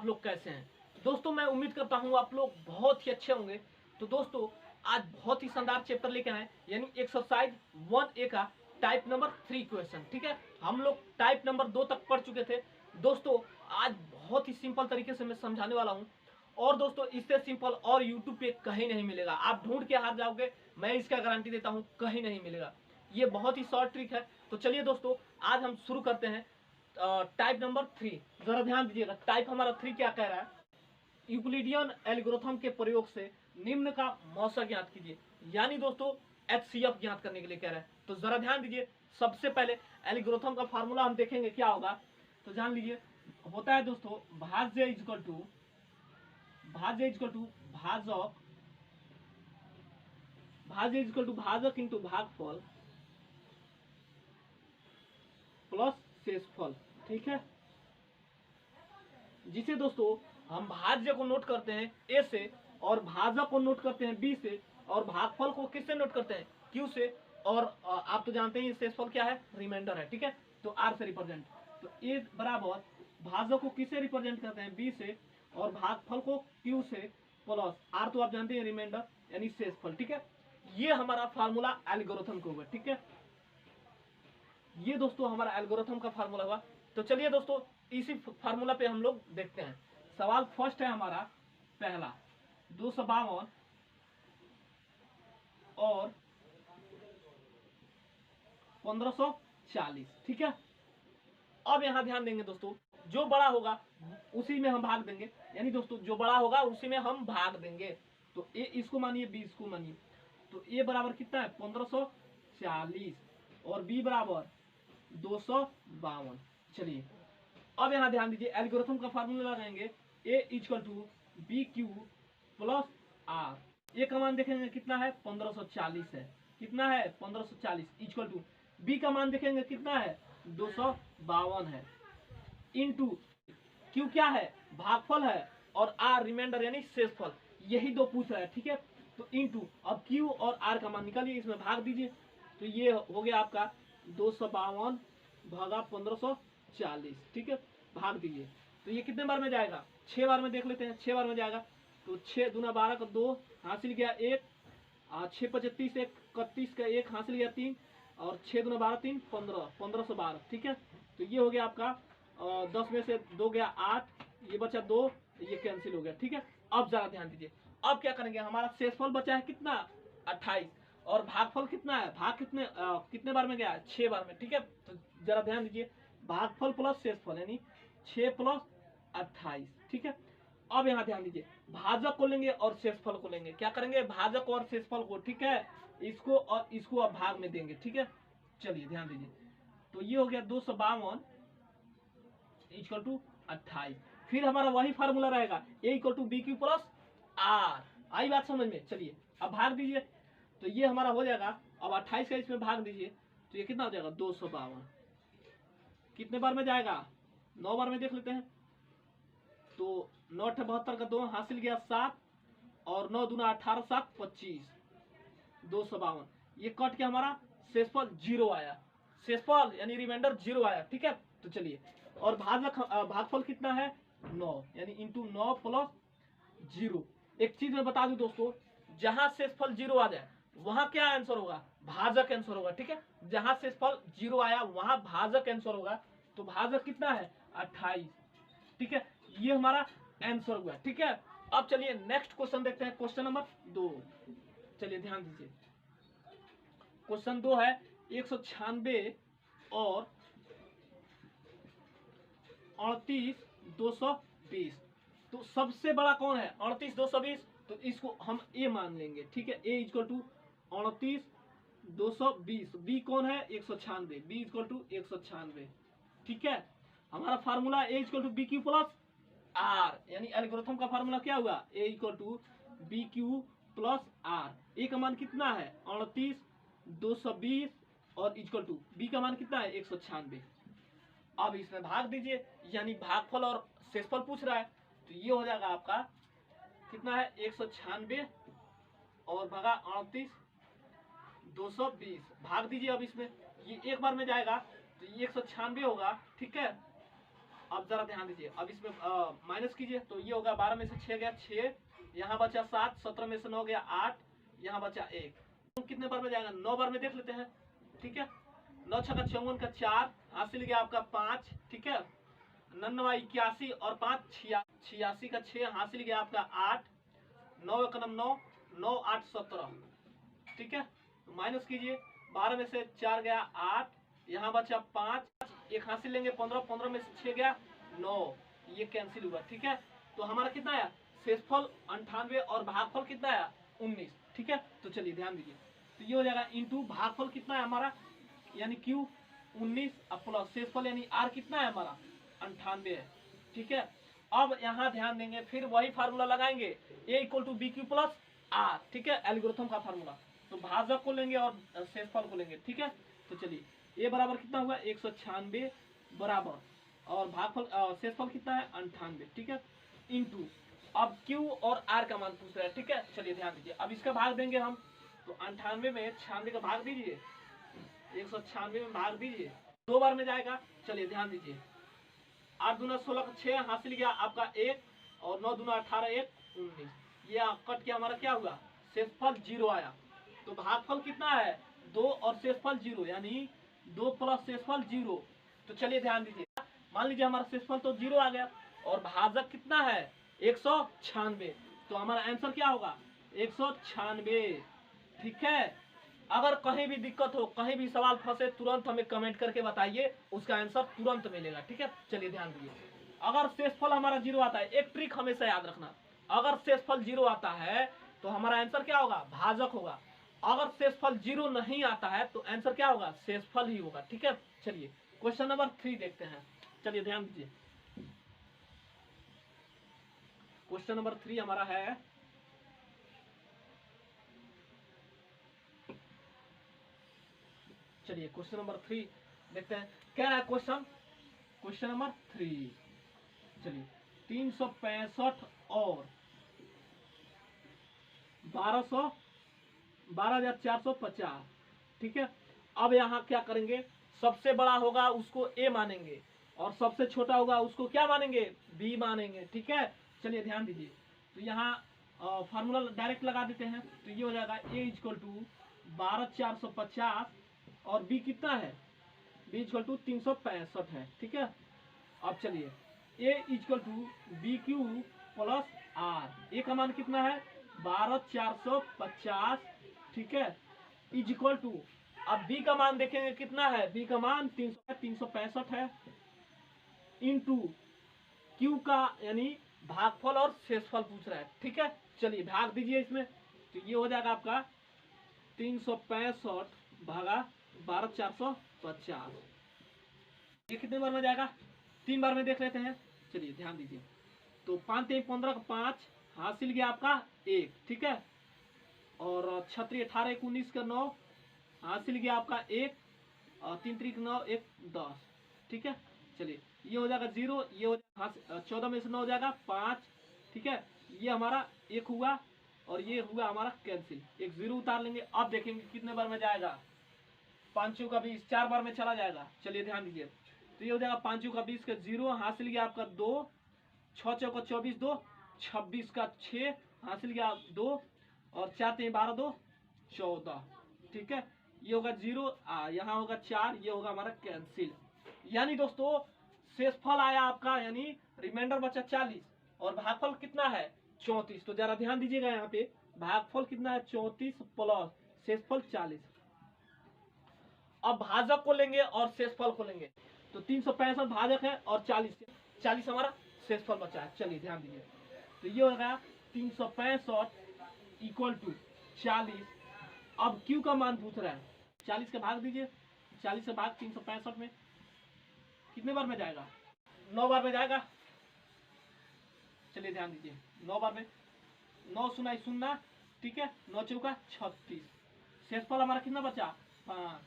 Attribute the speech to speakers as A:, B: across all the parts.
A: आप लोग कैसे हैं दोस्तों। मैं उम्मीद करता हूँ आप लोग बहुत ही अच्छे होंगे। तो दोस्तों आज बहुत ही शानदार चैप्टर लेके आए, यानी एक्सरसाइज 1A का टाइप नंबर 3 क्वेश्चन। ठीक है, हम लोग टाइप नंबर 2 तक पढ़ चुके थे दोस्तों। आज बहुत ही सिंपल तरीके से मैं समझाने वाला हूँ, और दोस्तों इससे सिंपल और यूट्यूब पे कहीं नहीं मिलेगा। आप ढूंढ के हार जाओगे, मैं इसका गारंटी देता हूँ, कहीं नहीं मिलेगा। ये बहुत ही शॉर्ट ट्रिक है। तो चलिए दोस्तों आज हम शुरू करते हैं टाइप नंबर 3। जरा ध्यान दीजिएगा, टाइप हमारा 3 क्या कह रहा है। यूक्लिडियन एल्गोरिथम के प्रयोग से निम्न का मौसा ज्ञात कीजिए, यानी दोस्तों HCF ज्ञात करने के लिए कह रहा है। तो जरा ध्यान दीजिए, सबसे पहले एल्गोरिथम का फार्मूला हम देखेंगे क्या होगा। तो जान लीजिए, होता है दोस्तों भाज्य इक्वल टू भाजक इंटू भागफल प्लस शेषफल। ठीक है, जिसे दोस्तों हम भाज्य को नोट करते हैं A से, और भाजक को नोट करते हैं B से, और भागफल को किससे नोट करते हैं Q से, और आप तो जानते हैं शेषफल क्या है, रिमाइंडर है। ठीक है, तो R से रिप्रेजेंट। तो A बराबर भाजक को किससे रिप्रेजेंट करते हैं B से, और भागफल को Q से, प्लस R तो आप जानते हैं रिमाइंडर यानी शेषफल। ठीक है, ये हमारा फार्मूला एल्गोरिथम को होगा। ठीक है, ये दोस्तों हमारा एल्गोरिथम का फार्मूला हुआ। तो चलिए दोस्तों इसी फार्मूला पे हम लोग देखते हैं। सवाल फर्स्ट है हमारा पहला 252 और 1540। ठीक है, अब यहां ध्यान देंगे दोस्तों, जो बड़ा होगा उसी में हम भाग देंगे, यानी दोस्तों जो बड़ा होगा उसी में हम भाग देंगे। तो ए इसको मानिए, बी इसको मानिए। तो ए बराबर कितना है 1540, और बी बराबर 252। चलिए अब यहां ध्यान दीजिए, एल्गोरिथम का फार्मूला लगाएंगे A equal to B Q plus R. A का मान देखेंगे कितना है 1540 है, कितना है 1540, इक्वल टू बी का मान देखेंगे कितना है 252 है, इनटू क्यू क्या है भागफल है, और आर रिमाइंडर यानी शेषफल। यही दो पूछ रहा है। ठीक है, तो इनटू अब क्यू और आर का मान निकालिए, इसमें भाग दीजिए। तो ये हो गया आपका 252 भागा 1540। ठीक है, भाग दीजिए। तो ये कितने बार में जाएगा, 6 बार में देख लेते हैं। 6 बार में जाएगा तो 6 दूना 12 का 2 हासिल गया 1, 6 25 1 31 का 1 हासिल गया 3, और 6 दूना 12 3 15 1512। ठीक है, तो ये हो गया आपका 10 में से 2 गया 8, ये बचा 2, ये कैंसिल हो गया। ठीक है, अब जरा ध्यान दीजिए, अब क्या करेंगे, हमारा शेषफल बचा है कितना 28, और भागफल कितना है, भाग कितने बार में गया 6 बार में। ठीक है, तो जरा ध्यान दीजिए, भागफल प्लस शेषफल यानी 6 प्लस 28। ठीक है, अब यहाँ ध्यान दीजिए, भाजक को लेंगे और शेषफल को लेंगे। क्या करेंगे, भाजक और शेषफल को। ठीक है, इसको और इसको अब भाग में देंगे। ठीक है, चलिए ध्यान दीजिए, तो ये हो गया 252 इक्वल टू 28। फिर हमारा वही फार्मूला रहेगा A equal to B Q plus R. आई बात समझ में। चलिए अब भाग दीजिए, तो ये हमारा हो जाएगा। अब 28 का इसमें भाग दीजिए, तो ये कितना हो जाएगा 252। कितने बार में जाएगा 9 बार में देख लेते हैं। तो 9 72 का 2 हासिल गया 7, और 9 दूना 18 7 25 252। ये कट के हमारा शेषफल 0 आया, शेषफल यानी रिमाइंडर 0 आया। ठीक है, तो चलिए, और भागफल कितना है 9, यानी इंटू 9 प्लस 0। एक चीज मैं बता दूं दोस्तों, जहां शेषफल 0 आ जाए वहां क्या आंसर होगा, भाजक आंसर होगा। ठीक है, जहां शेषफल 0 आया वहां भाजक आंसर होगा। तो भाजक कितना है 28। ठीक है, ये हमारा आंसर हुआ। ठीक है, अब चलिए नेक्स्ट क्वेश्चन देखते हैं, क्वेश्चन नंबर 2। चलिए ध्यान दीजिए, क्वेश्चन 2 है 196 और 38 220। तो सबसे बड़ा कौन है 38 220, तो इसको हम ए मान लेंगे। ठीक है, ए इक्वल टू 38 220, बी कौन है 196, बी इक्वल टू 196। ठीक है, हमारा formula A equal to B Q plus R, यानी एल्गोरिथम का फार्मूला क्या हुआ A equal to B Q plus R. A का मान कितना है 38 220, और इक्वल टू बी का मान कितना है 196। अब इसमें भाग दीजिए, यानी भागफल और शेषफल पूछ रहा है। तो ये हो जाएगा आपका कितना है 196 और भागा 38 220। भाग दीजिए, अब इसमें ये एक बार में जाएगा तो ये 196 होगा। ठीक है, अब जरा ध्यान दीजिए, अब इसमें माइनस कीजिए तो ये होगा 12 में से 6 गया 6, यहाँ बचा 7, 17 में से 9 गया 8, यहाँ बचा 1। तो कितने बार में जाएगा? 9 बार में देख लेते हैं। ठीक है, 9 छक्का 54 का 4, हासिल गया आपका 5। ठीक है, 9 81 और 5 86 का 6, हासिल गया आपका 8। 9 1 9, 9 8 17। ठीक है, तो माइनस कीजिए, 12 में से 4 गया 8, यहाँ बचा 5, एक हासिल लेंगे 15, 15 में से 6 गया 9, ये कैंसिल हुआ। ठीक है, तो हमारा कितना आया? शेषफल 98 और भागफल कितना आया? 19। ठीक है, तो चलिए ध्यान दीजिए, तो ये हो जाएगा इंटू भागफल कितना है हमारा, यानी Q 19 प्लस शेषफल यानी R कितना है हमारा? 98 है। ठीक है, अब यहाँ ध्यान देंगे, फिर वही फार्मूला लगाएंगे, A = BQ + R। ठीक है, एल्गोरिथम का फार्मूला। तो भाजक को लेंगे और शेषफल को लेंगे। ठीक है, तो चलिए A बराबर कितना हुआ? 196 बराबर, और भागफल शेषफल कितना है? 98। ठीक है, इंटू अब Q और R का मान पूछ रहा है। ठीक है, चलिए ध्यान दीजिए, अब इसका भाग देंगे हम, तो 98 में 96 का भाग दीजिए, 196 में भाग दीजिए, 2 बार में जाएगा। चलिए ध्यान दीजिए, 8 दूना 16 का 6, हासिल गया आपका 1, और 9 दूना 18, 1 19, ये कट के हमारा क्या हुआ? शेषफल 0 आया। तो भागफल कितना है? 2 और शेषफल 0, यानी 2 प्लस शेषफल 0। तो चलिए ध्यान दीजिए, मान लीजिए हमारा शेषफल तो 0 आ गया, और भाजक कितना है? 196। तो हमारा आंसर क्या होगा? 196। ठीक है, अगर कहीं भी दिक्कत हो, कहीं भी सवाल फंसे, तुरंत हमें कमेंट करके बताइए, उसका आंसर तुरंत मिलेगा। ठीक है, चलिए ध्यान दीजिए, अगर शेषफल हमारा 0 आता है, एक ट्रिक हमेशा याद रखना, अगर शेषफल 0 आता है तो हमारा आंसर क्या होगा? भाजक होगा। अगर शेषफल 0 नहीं आता है तो आंसर क्या होगा? शेषफल ही होगा। ठीक है, चलिए क्वेश्चन नंबर 3 देखते हैं। चलिए ध्यान दीजिए, क्वेश्चन नंबर 3 हमारा है, चलिए क्वेश्चन नंबर 3 देखते हैं। क्या है क्वेश्चन नंबर 3? चलिए, 365 और 12,450। ठीक है, अब यहाँ क्या करेंगे? सबसे बड़ा होगा उसको A मानेंगे, और सबसे छोटा होगा उसको क्या मानेंगे? B मानेंगे। ठीक है, चलिए ध्यान दीजिए, तो यहाँ फार्मूला डायरेक्ट लगा देते हैं, तो ये हो जाएगा A = 12,450, और B कितना है? B = 365 है। ठीक है, अब चलिए A = BQ + R, A का मान कितना है? 12,450। ठीक है, इक्वल टू, अब B का मान देखेंगे कितना है? B का मान 365 है, इंटू Q का यानी भागफल और शेषफल पूछ रहा है। ठीक है, चलिए भाग दीजिए इसमें, तो ये हो जाएगा आपका 365 भागा 12,450। ये कितने बार में जाएगा? 3 बार में देख लेते हैं। चलिए ध्यान दीजिए, तो 5 3 15 का 5, हासिल गया आपका 1। ठीक है, और 6 18 1 19 का 9, हासिल गया आपका 1, और 3 3 9 1 10। ठीक है, चलिए ये हो जाएगा 0, ये हो जाएगा 14 में से 9 हो जाएगा 5। ठीक है, ये हमारा 1 हुआ, और ये हुआ हमारा कैंसिल, एक 0 उतार लेंगे। अब देखेंगे कितने बार में जाएगा? 5 का 20, 4 बार में चला जाएगा। चलिए ध्यान दीजिए, तो ये हो जाएगा 5 का 20 का 0, हासिल गया आपका 2, 6 चौका 24 2, 26 का 6, हासिल गया 2, और 4 3 12 2 14। ठीक है, ये होगा 0, यहाँ होगा 4, ये होगा हमारा कैंसिल। यानी दोस्तों शेषफल आया आपका, यानी रिमाइंडर बचा 40, और भागफल कितना है? 34। तो जरा ध्यान दीजिएगा, यहाँ पे भागफल कितना है? 34 प्लस शेषफल 40। अब भाजक को लेंगे और शेषफल को लेंगे, तो 365 भाजक है, और 40 हमारा शेषफल बचा है। चलिए ध्यान दीजिए, तो ये हो गया 365 इक्वल टू 40। अब Q का मान पूछ रहा है, 40 का भाग दीजिए, 40 से भाग 365 में कितने बार में जाएगा? 9 बार में जाएगा। चलिए ध्यान दीजिए, 9 बार में, 9 सुना 0। ठीक है, 9 चौका 36, शेषफल हमारा कितना बचा? 5।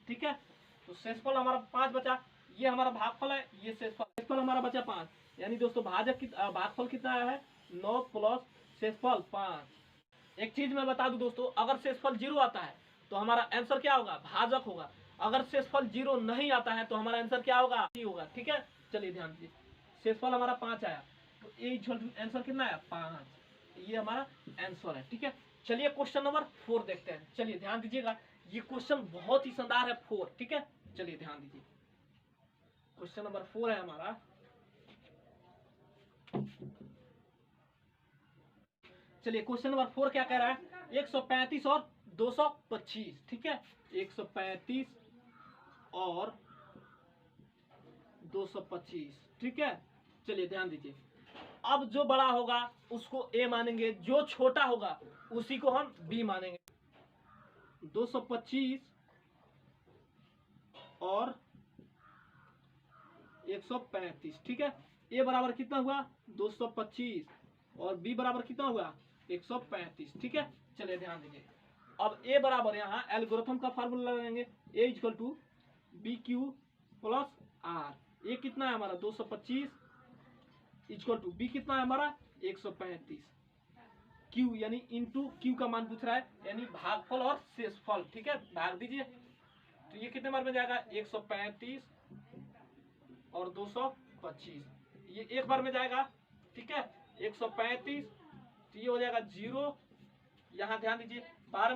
A: ठीक है, तो शेषफल हमारा 5 बचा, ये हमारा भागफल है, ये शेषफल हमारा बचा 5। यानी दोस्तों भागफल कितना आया है? 9 प्लस शेषफल 5। एक चीज मैं बता दूं दोस्तों, अगर शेषफल 0 आता है तो हमारा आंसर क्या होगा? भाजक होगा। अगर शेषफल 0 नहीं आता है तो हमारा आंसर क्या होगा? होगा। ठीक है, चलिए ध्यान दीजिए, शेषफल हमारा 5 आया, तो ए आंसर कितना आया 5। ये हमारा आंसर है। ठीक है, चलिए क्वेश्चन नंबर 4 देखते हैं। चलिए ध्यान दीजिएगा, ये क्वेश्चन बहुत ही शानदार है 4। ठीक है, चलिए ध्यान दीजिए, क्वेश्चन नंबर 4 है हमारा। चलिए क्वेश्चन नंबर 4 क्या कह रहा है, 135 और 225। ठीक है, 135 और 225। ठीक है, चलिए ध्यान दीजिए, अब जो बड़ा होगा उसको ए मानेंगे, जो छोटा होगा उसी को हम बी मानेंगे। 225 और 135। ठीक है, ए बराबर कितना हुआ 225 और बी बराबर कितना हुआ 135। ठीक है, चलिए ध्यान दीजिए, अब ए बराबर यहाँ एल्गोरिथम का फार्मूला लगाएंगे, A equal to B Q plus R. A कितना है हमारा 225 इक्वल टू बी कितना है हमारा 135, क्यू यानी इनटू क्यू का मान पूछ रहा है, यानी भागफल और शेषफल। ठीक है, भाग दीजिए, तो ये कितने बार में जाएगा 135 और 225, ये एक बार में जाएगा। ठीक है, 135, तो ये हो जाएगा 0। यहाँ ध्यान दीजिए, 12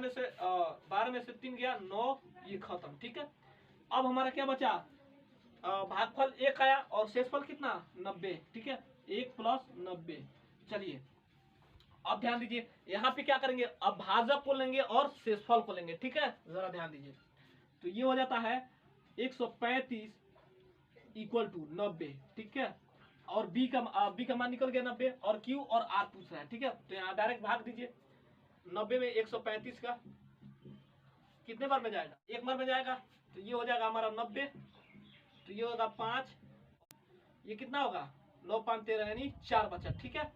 A: में से 3 गया 9, ये खत्म। ठीक है, अब हमारा क्या बचा, भागफल 1 आया और शेषफल कितना 90। ठीक है, 1 प्लस 90। चलिए अब ध्यान दीजिए, यहाँ पे क्या करेंगे, अब भाजक को लेंगे और शेषफल को लेंगे। ठीक है, जरा ध्यान दीजिए, तो ये हो जाता है 135 इक्वल टू 90। ठीक है, और बी का मान निकल गया 90 और क्यू और आर पूछ रहा है। ठीक है, तो यहाँ डायरेक्ट भाग दीजिए, 90 में 135 का कितने बार में जाएगा, एक बार में जाएगा, तो ये हो जाएगा हमारा 90, तो ये होगा 5, ये कितना होगा 9 5 13 यानी 4 बचा। ठीक है,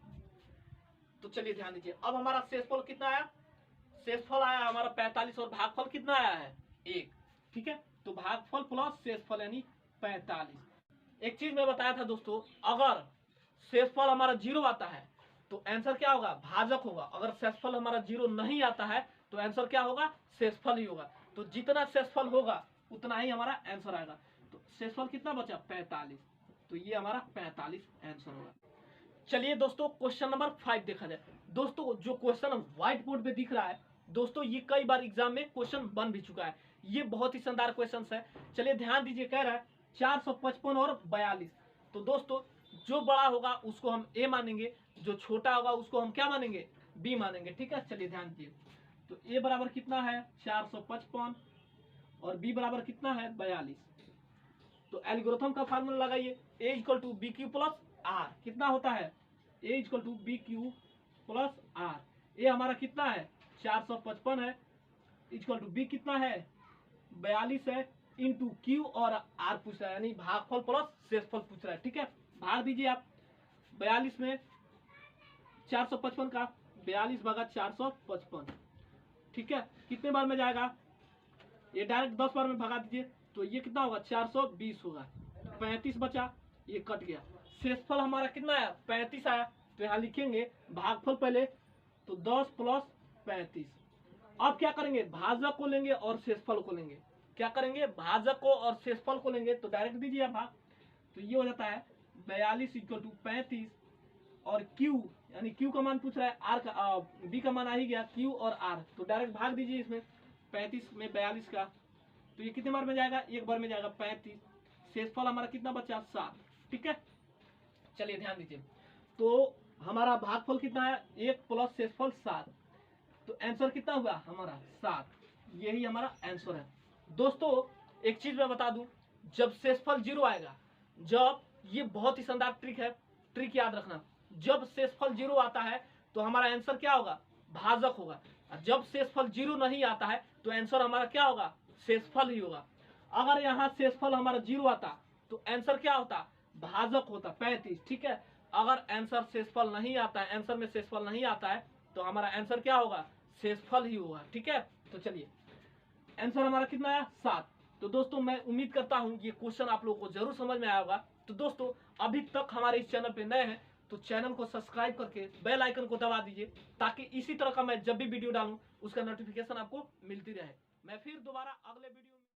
A: तो चलिए ध्यान दीजिए, अब हमारा शेषफल कितना आया, शेषफल आया हमारा 45 और भागफल कितना आया है 1। ठीक है, तो भागफल प्लस शेषफल यानी 45। एक चीज मैं बताया था दोस्तों, अगर शेषफल हमारा 0 आता है तो आंसर क्या होगा भाजक होगा, अगर शेषफल हमारा 0 नहीं आता है तो आंसर क्या होगा शेषफल ही होगा। तो जितना शेषफल होगा उतना ही हमारा आंसर आएगा। तो शेषफल कितना बचा 45, तो ये हमारा 45 आंसर होगा। चलिए दोस्तों क्वेश्चन नंबर 5 देखा जाए। दोस्तों जो क्वेश्चन व्हाइट बोर्ड पे दिख रहा है दोस्तों, ये कई बार एग्जाम में क्वेश्चन बन भी चुका है, ये बहुत ही शानदार क्वेश्चन है। चलिए ध्यान दीजिए, कह रहा है 455 और 42। तो दोस्तों जो बड़ा होगा उसको हम ए मानेंगे, जो छोटा होगा उसको हम क्या मानेंगे बी मानेंगे। ठीक है, चलिए ध्यान दीजिए, तो ए बराबर कितना है 455 और बी बराबर कितना है 42। तो एल्गोरिथम का फार्मूला लगाइए, A equal to B Q plus R. कितना होता है A equal to B Q plus R. A हमारा कितना है 455 है, इक्वल टू बी कितना है 42 है, इंटू क्यू और आर पूछ रहा है, यानी भागफल प्लस शेषफल पूछ रहा है। ठीक है, भाग दीजिए आप, 42 में 455 का 42 भागा 455। ठीक है, कितने बार में जाएगा, ये डायरेक्ट 10 बार में भगा दीजिए, तो ये कितना होगा 420 होगा, 35 बचा, ये कट गया। शेषफल हमारा कितना आया 35 आया, तो यहाँ लिखेंगे भागफल पहले, तो 10 प्लस 35। अब क्या करेंगे भाजक को लेंगे और शेषफल को लेंगे, क्या करेंगे भाजक को और शेषफल को लेंगे, तो डायरेक्ट दीजिए आप भाग, तो ये हो जाता है 42 इक्वल टू 35 और Q यानी Q का मान पूछ रहा है, R का B का मान आ ही गया, Q और R, तो डायरेक्ट भाग दीजिए इसमें 35 में 42 का, तो ये कितने बार में जाएगा एक बार में जाएगा 35। शेषफल हमारा कितना बचा 7। ठीक है, चलिए ध्यान दीजिए, तो हमारा भागफल कितना है 1 प्लस शेषफल 7, तो आंसर कितना हुआ हमारा 7, यही हमारा आंसर है। दोस्तों एक चीज मैं बता दूं, जब शेषफल 0 आएगा, जब ये बहुत ही शानदार ट्रिक है, ट्रिक याद रखना, जब शेषफल 0 आता है तो हमारा आंसर क्या होगा भाजक होगा, और जब शेषफल 0 नहीं आता है तो आंसर हमारा क्या होगा शेषफल ही होगा। अगर यहाँ शेषफल हमारा 0 आता तो आंसर क्या होता भाजक होता 35। ठीक है, अगर आंसर शेषफल नहीं आता है, आंसर में शेषफल नहीं आता है तो हमारा आंसर क्या होगा शेषफल ही होगा। ठीक है, तो चलिए आंसर हमारा कितना आया 7। तो दोस्तों मैं उम्मीद करता हूं ये क्वेश्चन आप लोगों को जरूर समझ में आया होगा। तो दोस्तों अभी तक हमारे इस चैनल पे नए हैं तो चैनल को सब्सक्राइब करके बेल आइकन को दबा दीजिए, ताकि इसी तरह का मैं जब भी वीडियो डालूं उसका नोटिफिकेशन आपको मिलती रहे। मैं फिर दोबारा अगले वीडियो